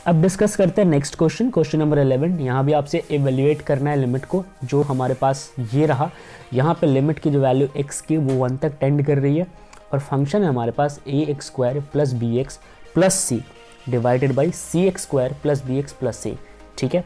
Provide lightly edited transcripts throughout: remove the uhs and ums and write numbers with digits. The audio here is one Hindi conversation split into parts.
अब डिस्कस करते हैं नेक्स्ट क्वेश्चन, क्वेश्चन नंबर 11। यहाँ भी आपसे एवेल्युएट करना है लिमिट को, जो हमारे पास ये रहा। यहाँ पे लिमिट की जो वैल्यू x की वो 1 तक टेंड कर रही है और फंक्शन है हमारे पास ax² plus bx plus c divided by cx² plus bx plus c। ठीक है,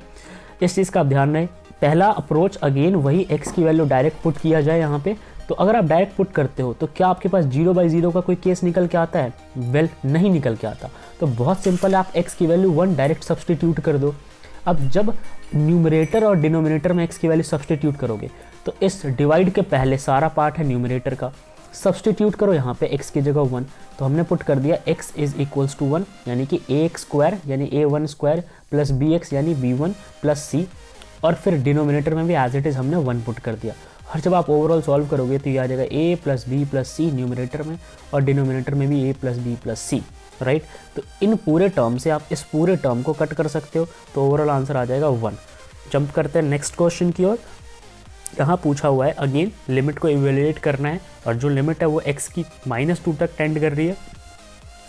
इस चीज़ का आप ध्यान रहे। पहला अप्रोच अगेन वही x की वैल्यू डायरेक्ट पुट किया जाए यहाँ पे। तो अगर आप डायरेक्ट पुट करते हो तो क्या आपके पास 0/0 का कोई केस निकल के आता है? वेल, नहीं निकल के आता। तो बहुत सिंपल है, आप x की वैल्यू 1 डायरेक्ट सब्सटीट्यूट कर दो। अब जब न्यूमरेटर और डिनोमिनेटर में x की वैल्यू सब्सटीट्यूट करोगे तो इस डिवाइड के पहले सारा पार्ट है न्यूमरेटर का, सब्सटीट्यूट करो यहाँ पे x की जगह 1। तो हमने पुट कर दिया x इज इक्वल्स टू 1 यानी कि ax² यानी a1² प्लस bx यानी b1 प्लस c, और फिर डिनोमिनेटर में भी एज इट इज़ हमने 1 पुट कर दिया। और जब आप ओवरऑल सॉल्व करोगे तो ये आ जाएगा a plus B plus C numerator में और डिनोमिनेटर में भी a plus B plus C, right. तो इन पूरे टर्म से आप इस पूरे टर्म को कट कर सकते हो, तो ओवरऑल आंसर आ जाएगा 1। जंप करते हैं नेक्स्ट क्वेश्चन की ओर। यहाँ पूछा हुआ है अगेन लिमिट को इवेल्युएट करना है और जो लिमिट है वो x की -2 तक टेंड कर रही है।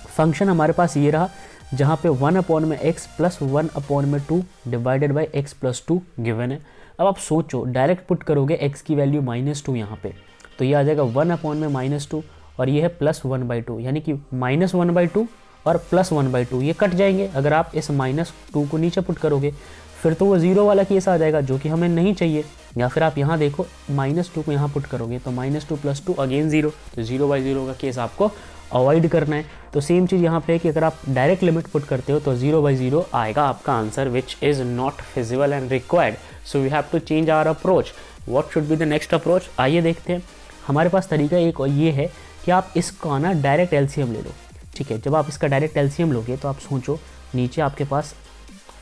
फंक्शन हमारे पास ये रहा जहाँ पे 1/x plus 1/2 divided by x plus 2 given है। अब आप सोचो डायरेक्ट पुट करोगे x की वैल्यू -2 यहाँ पे, तो ये आ जाएगा 1/-2 और ये है प्लस 1/2, यानी कि -1/2 और प्लस 1/2 ये कट जाएंगे। अगर आप इस -2 को नीचे पुट करोगे फिर तो वो 0 वाला केस आ जाएगा जो कि हमें नहीं चाहिए। या फिर आप यहाँ देखो -2 को यहाँ पुट करोगे तो -2 प्लस 2 अगेन 0, तो 0/0 का केस आपको अवॉइड करना है। तो सेम चीज़ यहाँ पे कि अगर आप डायरेक्ट लिमिट पुट करते हो तो 0/0 आएगा आपका answer, which is not feasible and required. So we have to change our approach. What should be the next approach? आइए देखते हैं। हमारे पास तरीका एक और ये है कि आप इसका ना डायरेक्ट एलसीएम ले लो। ठीक है, जब आप इसका डायरेक्ट एलसीएम लोगे तो आप सोचो नीचे आपके पास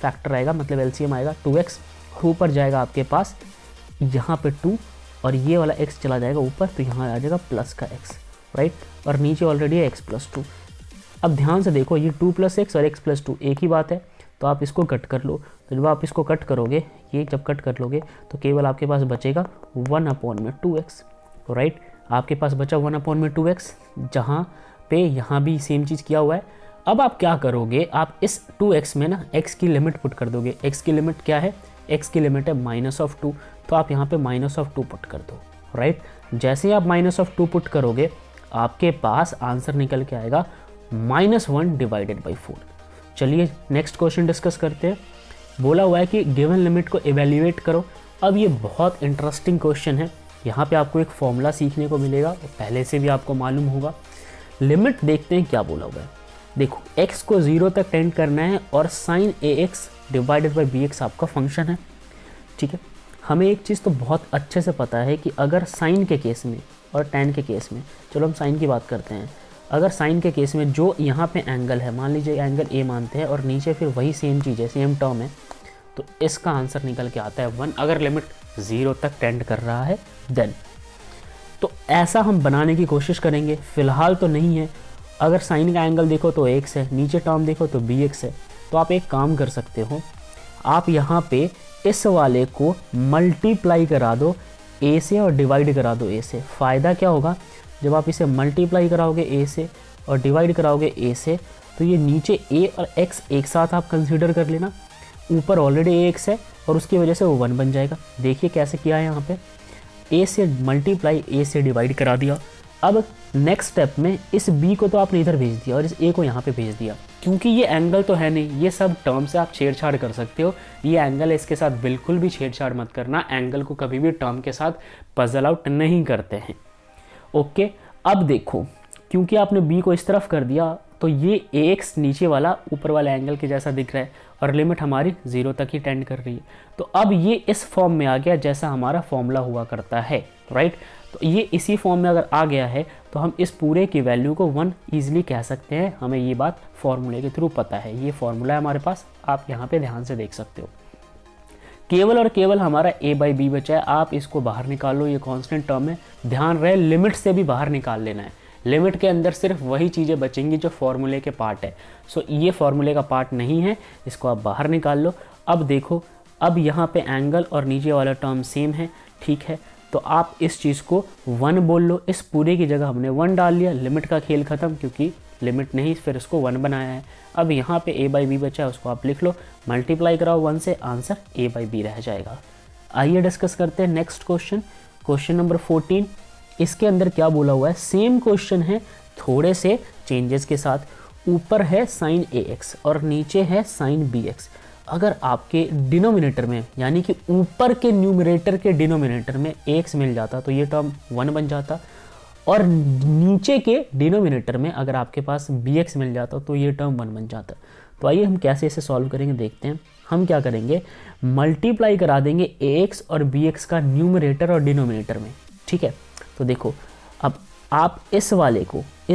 फैक्टर आएगा, मतलब एलसीएम आएगा 2x, और ऊपर जाएगा आपके पास यहाँ पे 2 और ये वाला x चला जाएगा ऊपर, तो यहाँ आ जाएगा प्लस का x, राइट। और नीचे ऑलरेडी है x प्लस 2। अब ध्यान से देखो ये 2 + x और x + 2 एक ही बात है, तो आप इसको कट कर लो। तो जब आप इसको कट करोगे, ये जब कट कर लोगे तो केवल आपके पास बचेगा 1/2x, राइट। आपके पास बचा 1/2x, जहाँ पे यहाँ भी सेम चीज़ किया हुआ है। अब आप क्या करोगे, आप इस 2x में ना x की लिमिट पुट कर दोगे। x की लिमिट क्या है? x की लिमिट है -2, तो आप यहाँ पे -2 पुट कर दो, राइट। जैसे ही आप -2 पुट करोगे आपके पास आंसर निकल के आएगा -1 डिवाइडेड बाई 4। चलिए नेक्स्ट क्वेश्चन डिस्कस करते हैं। बोला हुआ है कि गिवन लिमिट को इवेल्युएट करो। अब ये बहुत इंटरेस्टिंग क्वेश्चन है। यहाँ पे आपको एक फॉर्मूला सीखने को मिलेगा, पहले से भी आपको मालूम होगा। लिमिट देखते हैं क्या बोला हुआ है। देखो x को 0 तक टेंड करना है और sin ax divided by bx आपका फंक्शन है। ठीक है, हमें एक चीज़ तो बहुत अच्छे से पता है कि अगर साइन के केस में और tan के केस में, चलो हम साइन की बात करते हैं। अगर साइन के केस में जो यहाँ पे एंगल है, मान लीजिए एंगल a मानते हैं और नीचे फिर वही सेम चीज़ है, सेम टर्म है, तो इसका आंसर निकल के आता है 1 अगर लिमिट 0 तक टेंड कर रहा है देन। तो ऐसा हम बनाने की कोशिश करेंगे, फिलहाल तो नहीं है। अगर साइन का एंगल देखो तो x है, नीचे टर्म देखो तो bx है। तो आप एक काम कर सकते हो, आप यहाँ पे इस वाले को मल्टीप्लाई करा दो a से और डिवाइड करा दो a से। फ़ायदा क्या होगा, जब आप इसे मल्टीप्लाई कराओगे a से और डिवाइड कराओगे a से, तो ये नीचे a और x एक साथ आप कंसीडर कर लेना। ऊपर ऑलरेडी ax है और उसकी वजह से वो 1 बन जाएगा। देखिए कैसे किया है, यहाँ पे a से मल्टीप्लाई a से डिवाइड करा दिया। अब नेक्स्ट स्टेप में इस b को तो आपने इधर भेज दिया और इस a को यहाँ पे भेज दिया। क्योंकि ये एंगल तो है नहीं, ये सब टर्म से आप छेड़छाड़ कर सकते हो। ये एंगल है, इसके साथ बिल्कुल भी छेड़छाड़ मत करना। एंगल को कभी भी टर्म के साथ पजल आउट नहीं करते हैं। ओके, अब देखो क्योंकि आपने b को इस तरफ कर दिया तो ये ax नीचे वाला ऊपर वाला एंगल के जैसा दिख रहा है और लिमिट हमारी 0 तक ही टेंड कर रही है। तो अब ये इस फॉर्म में आ गया जैसा हमारा फॉर्मूला हुआ करता है, राइट। तो ये इसी फॉर्म में अगर आ गया है तो हम इस पूरे की वैल्यू को 1 ईजिली कह सकते हैं। हमें ये बात फॉर्मूले के थ्रू पता है, ये फॉर्मूला है हमारे पास, आप यहाँ पे ध्यान से देख सकते हो। केवल और केवल हमारा a/b बचा है, आप इसको बाहर निकालो, ये कांस्टेंट टर्म है। ध्यान रहे लिमिट से भी बाहर निकाल लेना है। लिमिट के अंदर सिर्फ वही चीज़ें बचेंगी जो फॉर्मूले के पार्ट है। सो ये फॉर्मूले का पार्ट नहीं है, इसको आप बाहर निकाल लो। अब देखो, अब यहाँ पे एंगल और नीचे वाला टर्म सेम है, ठीक है। तो आप इस चीज़ को 1 बोल लो। इस पूरे की जगह हमने 1 डाल लिया, लिमिट का खेल ख़त्म, क्योंकि लिमिट नहीं फिर इसको 1 बनाया है। अब यहाँ पे a बाई बी बचा है, उसको आप लिख लो, मल्टीप्लाई कराओ 1 से, आंसर a बाई बी रह जाएगा। आइए डिस्कस करते हैं नेक्स्ट क्वेश्चन, क्वेश्चन नंबर 14। इसके अंदर क्या बोला हुआ है, सेम क्वेश्चन है थोड़े से चेंजेस के साथ। ऊपर है साइन ax और नीचे है साइन bx। अगर आपके डिनोमिनेटर में यानी कि ऊपर के न्यूमरेटर के डिनोमिनेटर में ax मिल जाता तो ये टर्म 1 बन जाता, और नीचे के डिनोमिनेटर में अगर आपके पास bx मिल जाता तो ये टर्म 1 बन जाता। तो आइए हम कैसे इसे सॉल्व करेंगे देखते हैं। हम क्या करेंगे, मल्टीप्लाई करा देंगे ax और bx का न्यूमरेटर और डिनोमिनेटर में, ठीक है। तो देखो अब आप इस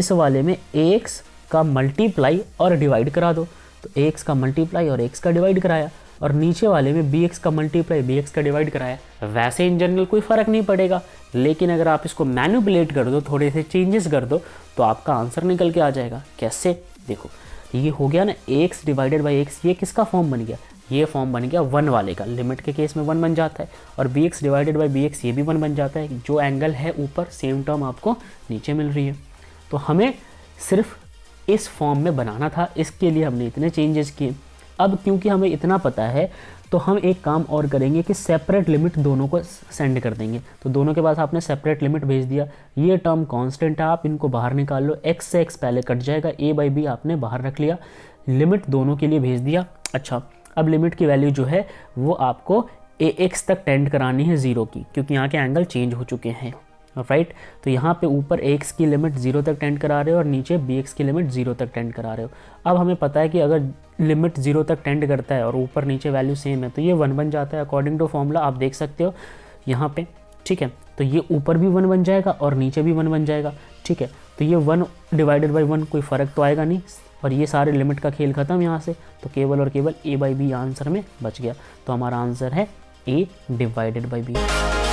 वाले में ax का मल्टीप्लाई और डिवाइड करा दो, तो ax का मल्टीप्लाई और x का डिवाइड कराया, और नीचे वाले में bx का मल्टीप्लाई bx का डिवाइड कराया। वैसे इन जनरल कोई फ़र्क नहीं पड़ेगा, लेकिन अगर आप इसको मैनिपुलेट कर दो, थोड़े से चेंजेस कर दो, तो आपका आंसर निकल के आ जाएगा। कैसे, देखो ये हो गया ना x डिवाइडेड बाई x, ये किसका फॉर्म बन गया, ये फॉर्म बन गया 1 वाले का, लिमिट के केस में 1 बन जाता है, और bx डिवाइडेड बाई bx ये भी 1 बन जाता है। जो एंगल है ऊपर, सेम टर्म आपको नीचे मिल रही है। तो हमें सिर्फ इस फॉर्म में बनाना था, इसके लिए हमने इतने चेंजेस किए। अब क्योंकि हमें इतना पता है तो हम एक काम और करेंगे कि सेपरेट लिमिट दोनों को सेंड कर देंगे। तो दोनों के पास आपने सेपरेट लिमिट भेज दिया, ये टर्म कांस्टेंट है, आप इनको बाहर निकाल लो, x से x पहले कट जाएगा, a बाई बी आपने बाहर रख लिया, लिमिट दोनों के लिए भेज दिया। अच्छा, अब लिमिट की वैल्यू जो है वो आपको ax तक टेंड करानी है 0 की, क्योंकि यहाँ के एंगल चेंज हो चुके हैं, राइट। तो यहाँ पे ऊपर ax की लिमिट 0 तक टेंड करा रहे हो और नीचे bx की लिमिट 0 तक टेंड करा रहे हो। अब हमें पता है कि अगर लिमिट 0 तक टेंड करता है और ऊपर नीचे वैल्यू सेम है तो ये 1 बन जाता है, अकॉर्डिंग टू फॉर्मूला आप देख सकते हो यहाँ पे, ठीक है। तो ये ऊपर भी 1 बन जाएगा और नीचे भी 1 बन जाएगा, ठीक है। तो ये 1 डिवाइडेड बाई 1 कोई फ़र्क तो आएगा नहीं, और ये सारे लिमिट का खेल खत्म यहाँ से, तो केवल और केवल a बाई बी आंसर में बच गया। तो हमारा आंसर है a डिवाइडेड बाई बी।